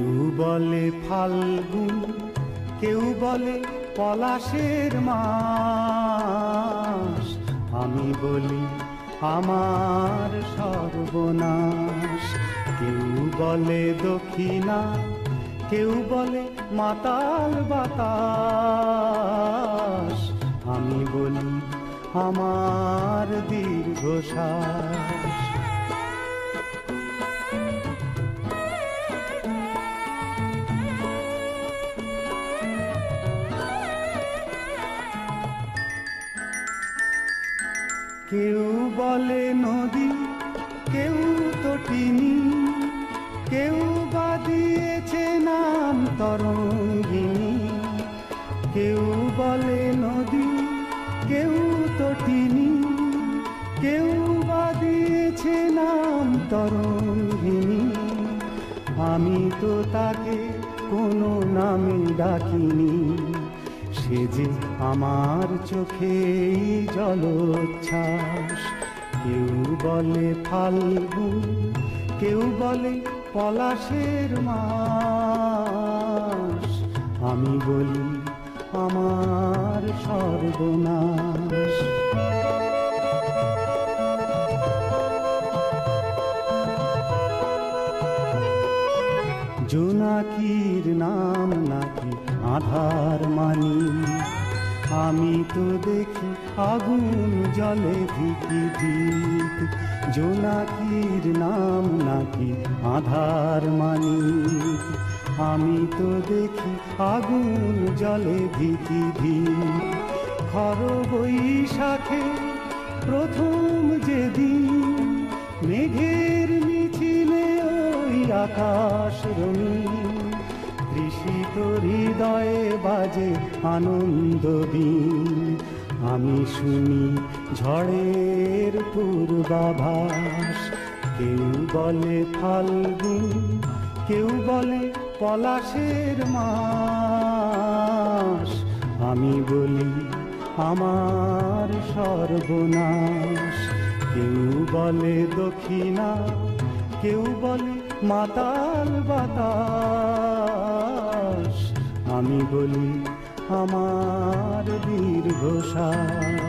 কেউ বলে ফাল্গুন, কেউ বলে পলাশের মাস, আমি বলি আমার সর্বনাশ। কেউ বলে দক্ষিণা, কেউ বলে মাতাল বাতাস, আমি বলি আমার দীর্ঘশ্বাস। কেউ বলে নদী, কেউ তটিনী, কেউ বা দিয়েছে নাম তরঙ্গিনী। কেউ বলে নদী, কেউ তটিনী, কেউ বা দিয়েছে নাম তরঙ্গিনী। আমি তো তাকে কোনো নামে ডাকিনি, সে যে আমার চোখে জলোচ্ছ্বাস। কেউ বলে ফাল্গুন, কেউ বলে পলাশের মাস, আমি বলি আমার সর্বনাশ। জোনাকির নাম নাকি আধার মানি, আমি তো দেখি আগুন জলে ধিকি ধিক। জোনাকির নাম নাকি আধার মানি, আমি তো দেখি আগুন জলে ধিকি ধিক। খর বৈশাখে প্রথম যেদিন, মেঘের মিছিলে ওই আকাশ রঙিন। তৃষিত হৃদয়ে বাজে আনন্দ দিন, আমি শুনি ঝড়ের পূর্বাভাস। কেউ বলে ফাল্গুন, কেউ বলে পলাশের মাস, আমি বলি আমার সর্বনাশ। কেউ বলে দক্ষিণা, কেউ বলে মাতাল বাতাস, আমি বলি আমার দীর্ঘশ্বাস।